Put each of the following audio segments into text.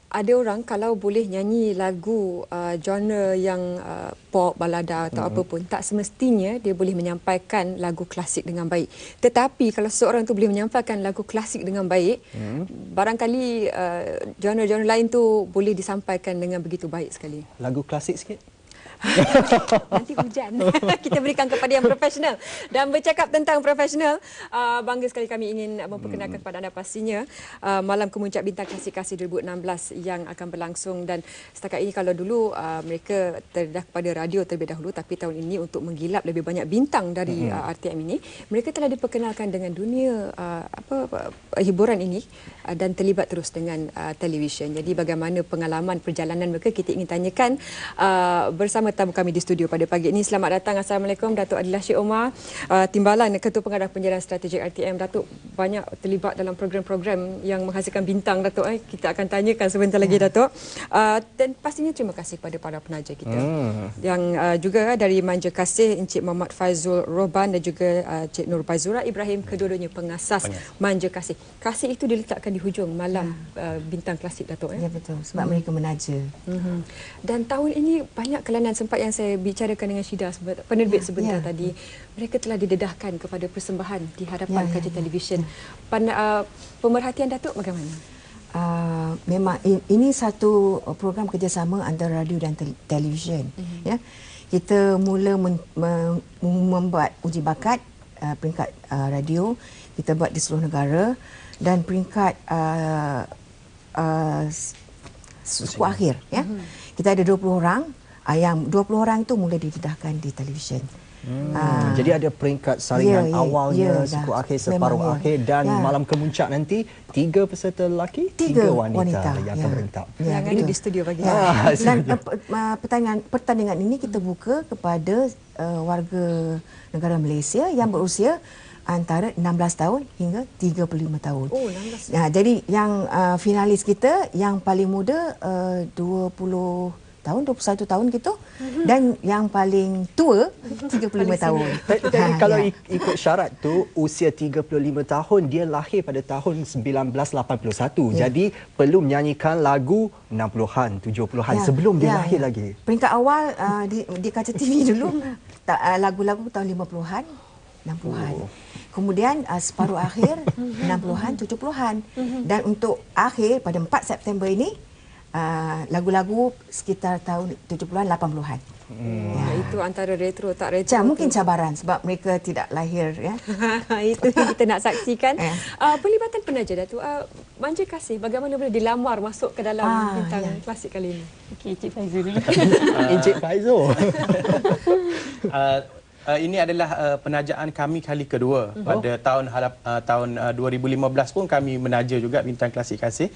ada orang kalau boleh nyanyi lagu genre yang pop, balada atau apa pun, tak semestinya dia boleh menyampaikan lagu klasik dengan baik. Tetapi kalau seorang tu boleh menyampaikan lagu klasik dengan baik, barangkali genre-genre lain tu boleh disampaikan dengan begitu baik sekali. Lagu klasik sikit. Nanti hujan. Kita berikan kepada yang profesional. Dan bercakap tentang profesional, bangga sekali kami ingin memperkenalkan kepada anda pastinya Malam Kemuncak Bintang Klasik Kasih 2016 yang akan berlangsung. Dan setakat ini kalau dulu mereka terdedah kepada radio terlebih dahulu, tapi tahun ini untuk menggilap lebih banyak bintang dari RTM ini, mereka telah diperkenalkan dengan dunia hiburan ini dan terlibat terus dengan televisyen. Jadi bagaimana pengalaman perjalanan mereka, kita ingin tanyakan bersama tamu kami di studio pada pagi ini. Selamat datang. Assalamualaikum Datuk Adil Rashid Omar, Timbalan Ketua Pengarah Penyiaran Strategik RTM. Datuk banyak terlibat dalam program-program yang menghasilkan bintang, Datuk. Kita akan tanyakan sebentar lagi, Datuk. Dan pastinya terima kasih kepada para penaja kita yang juga dari Manja Kasih, Encik Muhammad Faizul Roban dan juga Encik Nur Baizura Ibrahim, kedua-duanya pengasas Manja Kasih. Kasih itu diletakkan di hujung Malam Bintang Klasik, Datuk. Ya, betul. Sebab mereka menaja. Dan tahun ini banyak kelainan. Sempat yang saya bicarakan dengan Syida, penerbit sebentar tadi, mereka telah didedahkan kepada persembahan di hadapan kaca televisyen. Pemerhatian Datuk bagaimana? Memang ini satu program kerjasama antara radio dan televisyen. Ya, kita mula membuat uji bakat peringkat radio, kita buat di seluruh negara, dan peringkat suku akhir. Ya, kita ada 20 orang. Yang 20 orang itu mula didedahkan di televisyen. Jadi ada peringkat saringan awalnya, suku akhir, separuh akhir, dan malam kemuncak nanti 3 peserta lelaki, 3 wanita yang akan berentak. Yang ada di studio pagi. Dan pertandingan ini kita buka kepada warga negara Malaysia yang berusia antara 16 tahun hingga 35 tahun. Oh, 16. Jadi yang finalis kita yang paling muda 21 tahun gitu, dan yang paling tua 35 tahun. Tapi kalau ikut syarat tu, usia 35 tahun, dia lahir pada tahun 1981. Jadi perlu menyanyikan lagu 60-an, 70-an sebelum dia lahir lagi. Peringkat awal di kaca TV dulu lagu-lagu tahun 50-an, 60-an. Kemudian separuh akhir 60-an, 70-an. Dan untuk akhir pada 4 September ini lagu-lagu sekitar tahun 70-an, 80-an. Itu antara retro tak retro. Mungkin cabaran sebab mereka tidak lahir, ya. Itu yang kita nak saksikan. Pelibatan penaja, Datuk. Manja Kasih bagaimana boleh dilamar masuk ke dalam bintang klasik kali ini? Okey, Encik Faizul dulu. Encik Faizul. Ini adalah penajaan kami kali kedua. Pada tahun 2015 pun kami menaja juga Bintang Klasik Kasih.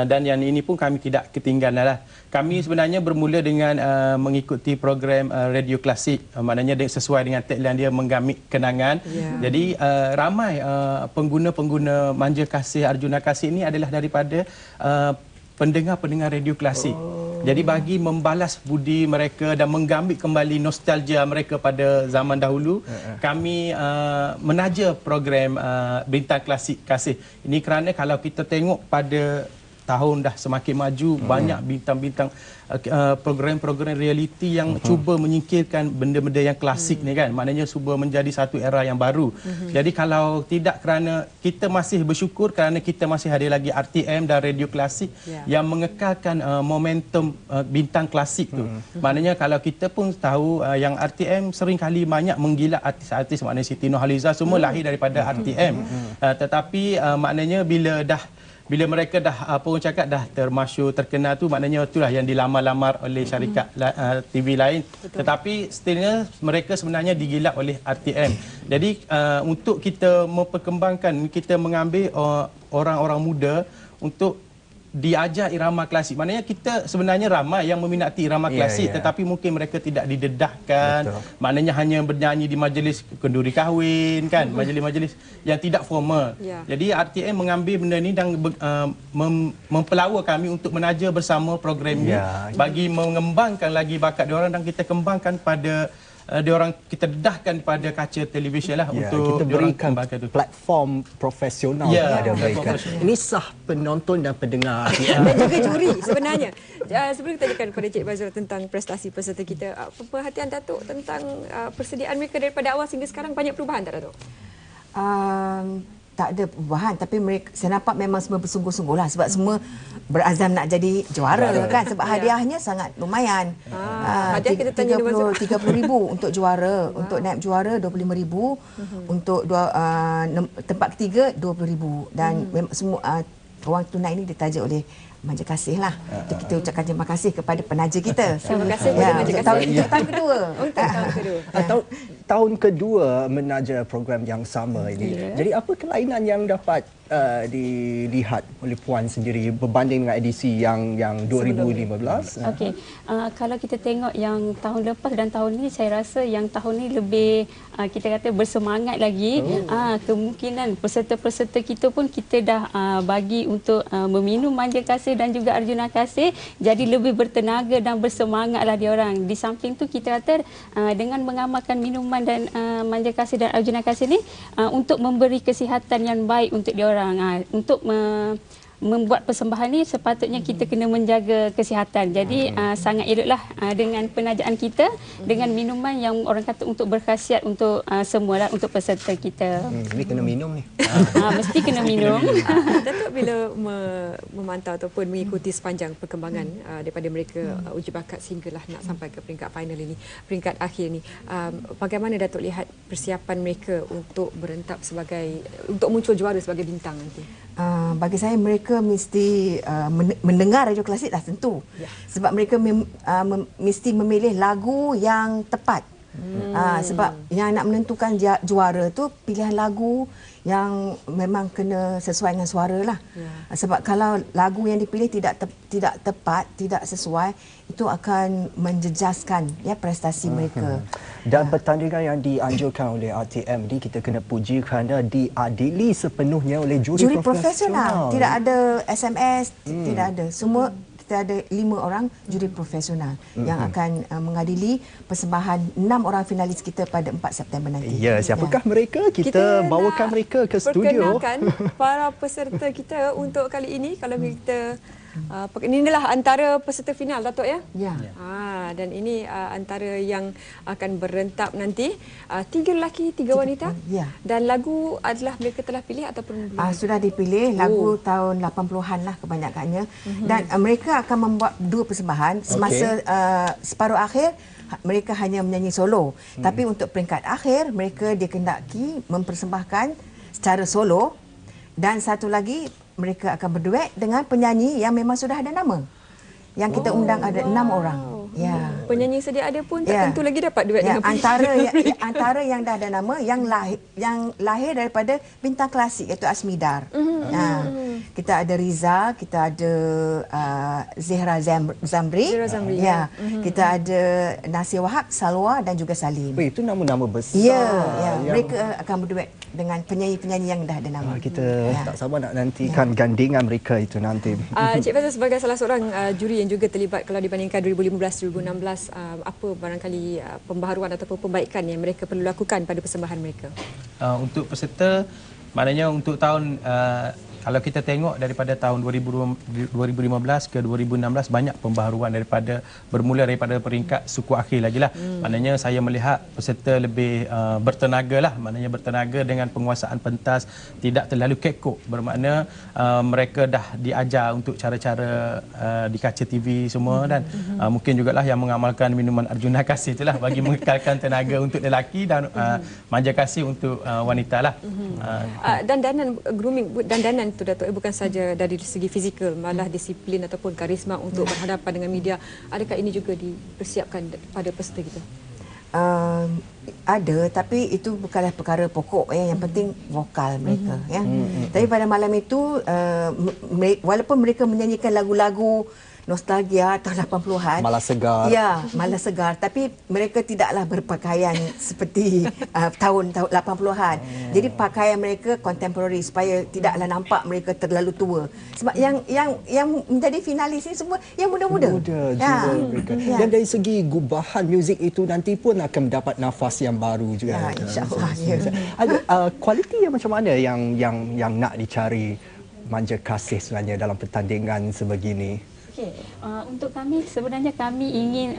Dan yang ini pun kami tidak ketinggalan lah. Kami sebenarnya bermula dengan mengikuti program radio klasik. Maknanya sesuai dengan tagline dia, menggamit kenangan. Jadi ramai pengguna-pengguna Manja Kasih, Arjuna Kasih ini adalah daripada pendengar-pendengar radio klasik. Jadi bagi membalas budi mereka dan menggamit kembali nostalgia mereka pada zaman dahulu, kami menaja program Bintang Klasik Kasih. Ini kerana kalau kita tengok pada tahun dah semakin maju, banyak bintang-bintang program-program realiti yang cuba menyingkirkan benda-benda yang klasik ni kan. Maknanya cuba menjadi satu era yang baru. Jadi kalau tidak, kerana kita masih bersyukur kerana kita masih ada lagi RTM dan radio klasik yang mengekalkan momentum bintang klasik tu. Maknanya kalau kita pun tahu yang RTM seringkali banyak menggilak artis-artis, maknanya Siti Nurhaliza semua lahir daripada RTM. Tetapi maknanya bila mereka dah dah termasyhur, terkenal tu, maknanya itulah yang dilamar-lamar oleh syarikat TV lain. Tetapi stillnya mereka sebenarnya digilap oleh RTM. Jadi untuk kita memperkembangkan, kita mengambil orang-orang muda untuk diajar irama klasik. Maknanya kita sebenarnya ramai yang meminati irama klasik, tetapi mungkin mereka tidak didedahkan. Maknanya hanya bernyanyi di majlis kenduri kahwin kan, majlis-majlis yang tidak formal. Jadi RTM mengambil benda ni dan mempelawa kami untuk menaja bersama program ini bagi mengembangkan lagi bakat diorang, dan kita kembangkan pada diorang kita dedahkan pada kaca televisyen lah untuk kita diorang berikan kembangkan tu. platform profesional kepada mereka. Ini sah penonton dan pendengar dan juga juri sebenarnya. Sebelum kita tanyakan kepada Cik Bazrul tentang prestasi peserta kita, perhatian Datuk tentang persediaan mereka daripada awal sehingga sekarang banyak perubahan tak Datuk? Tak ada perubahan, tapi mereka saya nampak memang semua bersungguh-sungguh lah sebab semua berazam nak jadi juara kan, sebab hadiahnya sangat lumayan. Hadiah kita tanya 30,000 untuk juara, untuk naib juara 25,000, untuk tempat ketiga 20,000 dan memang semua wang tunai ini ditaja oleh Manja Kasih lah. Kita ucapkan terima kasih kepada penaja kita. Terima kasih kepada Manja Kasih. Tahun kedua. Tahun kedua menaja program yang sama ini. Jadi apa kelainan yang dapat dilihat oleh Puan sendiri berbanding dengan edisi yang 2015? Okey, kalau kita tengok yang tahun lepas dan tahun ini, saya rasa yang tahun ini lebih kita kata bersemangat lagi. Kemungkinan peserta-peserta kita pun kita dah bagi untuk meminum Manja Kasih dan juga Arjuna Kasih, jadi lebih bertenaga dan bersemangatlah diorang. Di samping tu kita kata dengan mengamalkan minuman dan Manja Kasih dan Arjuna Kasih ni untuk memberi kesihatan yang baik untuk diorang. Untuk membuat persembahan ni sepatutnya kita kena menjaga kesihatan. Jadi sangat eloklah dengan penajaan kita dengan minuman yang orang kata untuk berkhasiat untuk semualah, untuk peserta kita. Ini kena minum ni. Mesti kena minum. Datuk bila memantau ataupun mengikuti sepanjang perkembangan daripada mereka uji bakat sehinggalah nak sampai ke peringkat final ini, peringkat akhir ni, bagaimana Datuk lihat persiapan mereka untuk berentak sebagai, untuk muncul juara sebagai bintang nanti? Bagi saya mereka mesti mendengar radio klasik lah tentu. Sebab mereka mesti memilih lagu yang tepat. Sebab yang nak menentukan juara tu pilihan lagu yang memang kena sesuai dengan suara lah. Sebab kalau lagu yang dipilih tidak tepat, tidak sesuai, itu akan menjejaskan prestasi mereka. Dan pertandingan yang dianjurkan oleh RTM ni kita kena puji kerana diadili sepenuhnya oleh juri profesional. Tidak ada SMS, tidak ada. Semua kita ada 5 orang juri profesional yang akan mengadili persembahan 6 orang finalis kita pada 4 September nanti. Ya, siapakah mereka? Kita bawakan mereka ke studio. Perkenalkan para peserta kita untuk kali ini. Kalau kita ini adalah antara peserta final, Datuk ya? Ya. Dan ini antara yang akan berentak nanti. 3 lelaki, 3 wanita. Ya. Dan lagu adalah mereka telah pilih ataupun belum? Sudah dipilih lagu tahun 80-an lah kebanyakannya. Dan mereka akan membuat 2 persembahan. Semasa separuh akhir mereka hanya menyanyi solo. Tapi untuk peringkat akhir mereka dikehendaki mempersembahkan secara solo, dan satu lagi mereka akan berduet dengan penyanyi yang memang sudah ada nama. Yang kita undang ada 6 orang. Ya. Penyanyi sedia ada pun tak tentu lagi dapat duet dengan antara yang dah ada nama yang lahir daripada bintang klasik iaitu Asmidar. Kita ada Riza, kita ada Zehra Zamri. Ya. Kita ada Nasir Wahab, Salwa dan juga Salim. Itu nama-nama besar. Ya. Mereka akan berduet dengan penyanyi-penyanyi yang dah ada nama. Kita tak sabar nak nantikan gandingan mereka itu nanti. Cik Fazal sebagai salah seorang juri yang juga terlibat kalau dibandingkan 2015-2016, apa barangkali pembaharuan ataupun perbaikan yang mereka perlu lakukan pada persembahan mereka? Untuk peserta, maknanya untuk tahun kalau kita tengok daripada tahun 2015 ke 2016 banyak pembaharuan bermula daripada peringkat suku akhir lagi lah. Maknanya saya melihat peserta lebih bertenaga lah, maknanya bertenaga dengan penguasaan pentas, tidak terlalu kekok, bermakna mereka dah diajar untuk cara-cara di kaca TV semua, dan mungkin jugalah yang mengamalkan minuman Arjuna Kasih itulah bagi mengekalkan tenaga untuk lelaki dan Manja Kasih untuk wanita lah. Dandanan grooming, dandanan itu Datuk, bukan saja dari segi fizikal, malah disiplin ataupun karisma untuk berhadapan dengan media. Adakah ini juga dipersiapkan pada peserta kita? Ada, tapi itu bukanlah perkara pokok ya. Yang penting vokal mereka ya. Tapi pada malam itu walaupun mereka menyanyikan lagu-lagu nostalgia tahun 80-an. Malah segar. Ya, malah segar. Tapi mereka tidaklah berpakaian seperti tahun 80-an. Jadi pakaian mereka contemporary supaya tidaklah nampak mereka terlalu tua. Sebab yang menjadi finalis ini semua yang muda-muda. Muda juga mereka. Dan dari segi gubahan muzik itu nanti pun akan mendapat nafas yang baru juga. Ya, insya-Allah. Ya. Ada kualiti yang macam mana yang nak dicari Manja Kasih sebenarnya dalam pertandingan sebegini? Okey, untuk kami sebenarnya kami ingin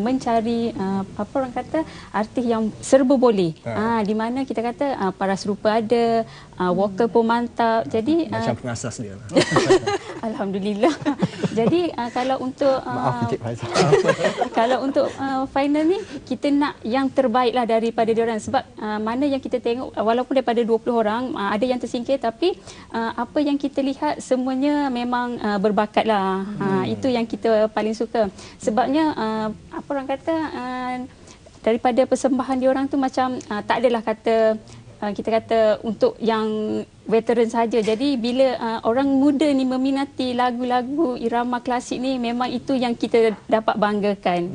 mencari apa orang kata artis yang serba boleh. Di mana kita kata paras rupa ada, vokal pun mantap. Jadi Macam pengasas dia. alhamdulillah. Jadi kalau untuk Maaf Encik Faizal. kalau untuk final ni kita nak yang terbaiklah daripada diorang sebab mana yang kita tengok walaupun daripada 20 orang ada yang tersingkir tapi apa yang kita lihat semuanya memang berbakatlah. Itu yang kita paling suka. Sebabnya apa orang kata daripada persembahan diorang tu macam tak adalah kata kita kata untuk yang veteran saja. Jadi bila orang muda ni meminati lagu-lagu irama klasik ni memang itu yang kita dapat banggakan.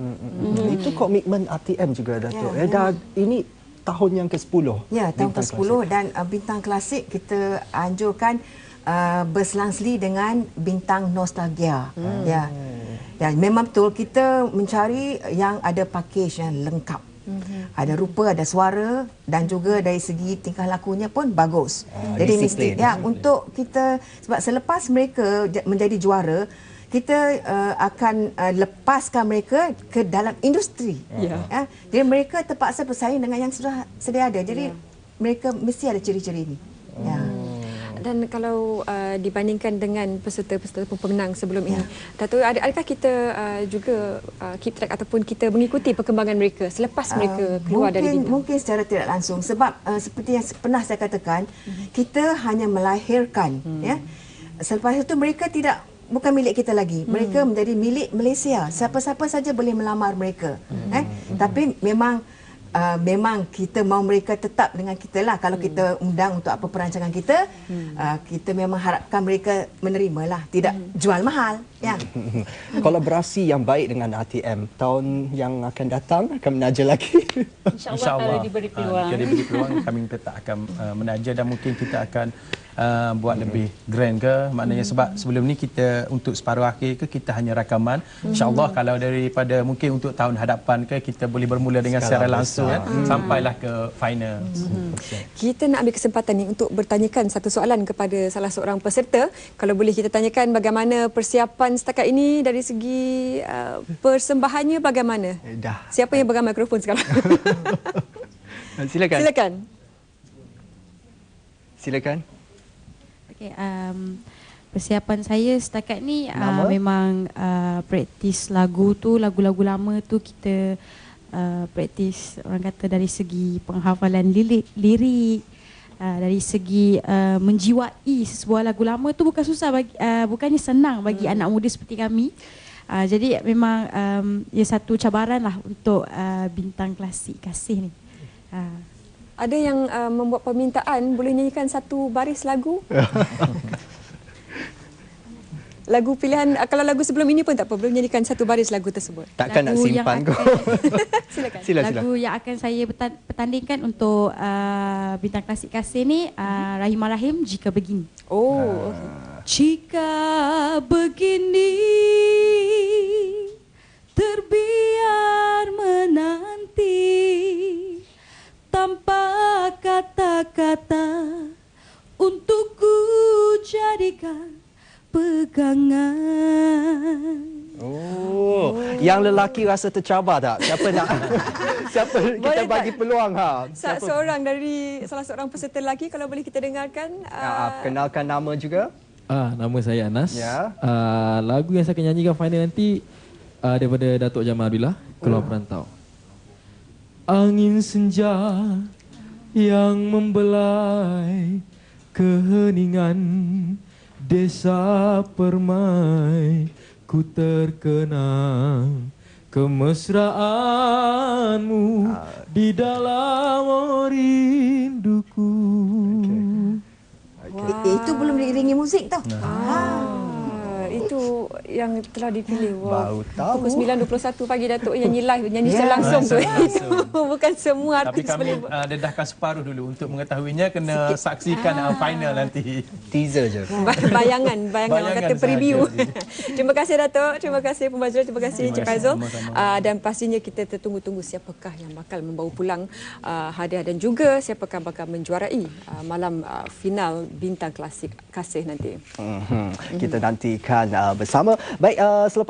Itu komitmen ATM juga Datuk. Dah ini tahun yang ke-10. Ya, tahun ke-10 dan bintang klasik kita anjurkan berselang-seli dengan bintang nostalgia. Ya. Dan memang betul kita mencari yang ada package yang lengkap. Ada rupa, ada suara dan juga dari segi tingkah lakunya pun bagus. Jadi mesti untuk kita sebab selepas mereka menjadi juara kita akan lepaskan mereka ke dalam industri. Jadi mereka terpaksa bersaing dengan yang sudah sedia ada. Jadi mereka mesti ada ciri-ciri ini. Dan kalau dibandingkan dengan peserta-peserta pemenang sebelum ini, Dato', adakah kita juga keep track ataupun kita mengikuti perkembangan mereka selepas mereka keluar dari bintang? Mungkin secara tidak langsung sebab seperti yang pernah saya katakan, kita hanya melahirkan. Selepas itu mereka bukan milik kita lagi. Mereka menjadi milik Malaysia. Siapa-siapa saja boleh melamar mereka. Tapi memang kita mahu mereka tetap dengan kita lah. Kalau kita undang untuk apa perancangan kita, kita memang harapkan mereka menerimalah, tidak jual mahal. Kolaborasi yang baik dengan ATM tahun yang akan datang akan menaja lagi. InsyaAllah kalau diberi peluang. Kalau diberi peluang kami tetap akan menaja dan mungkin kita akan buat lebih grand ke, maknanya sebab sebelum ni kita untuk separuh akhir ke kita hanya rakaman. InsyaAllah kalau daripada mungkin untuk tahun hadapan ke kita boleh bermula dengan secara langsung sampailah ke final. Kita nak ambil kesempatan ni untuk bertanyakan satu soalan kepada salah seorang peserta. Kalau boleh kita tanyakan bagaimana persiapan setakat ini dari segi persembahannya bagaimana? Siapa yang pegang mikrofon sekarang? Silakan. Okay, persiapan saya setakat ni memang praktis lagu-lagu lama tu kita praktis orang kata dari segi penghafalan lirik dari segi menjiwai sebuah lagu lama tu bukan susah bukannya senang bagi anak muda seperti kami. Jadi memang satu cabaran lah untuk bintang klasik kasih ni. Ada yang membuat permintaan boleh nyanyikan satu baris lagu? Lagu pilihan, kalau lagu sebelum ini pun tak apa, boleh nyanyikan satu baris lagu tersebut. Takkan nak simpan kok. Silakan. Lagu yang akan saya pertandingkan untuk bintang klasik kasih ni Rahimah Rahim, Jika Begini. Okay. Jika begini terbiar menanti tanpa kata-kata untuk ku jadikan pegangan. Yang lelaki rasa tercabar tak? Siapa kita bagi peluang Seorang dari salah seorang peserta lelaki kalau boleh kita dengarkan. Kenalkan nama juga. Nama saya Anas. Lagu yang saya akan nyanyikan final nanti daripada Datuk Jamal Abdillah, Keluar Perantau. Angin senja yang membelai keheningan desa Permai, ku terkenang kemesraanmu di dalam rinduku. Itu belum diiringi muzik tau. itu yang telah dipilih. Baru tahu. Pukul 9.21 pagi Datuk nyanyi live, nyanyi secara langsung tu. Itu bukan semua Tapi artis kami boleh. dedahkan separuh dulu untuk mengetahuinya, kena saksikan final nanti. Teaser je. Bayangan orang kata Bayangan preview. sahaja. Terima kasih Datuk, terima kasih Pembazrul, terima kasih Encik Faizal. Dan pastinya kita tertunggu-tunggu siapakah yang bakal membawa pulang hadiah dan juga siapakah bakal menjuarai malam final Bintang Klasik Kasih nanti. Kita nantikan bersama. Baik, selepas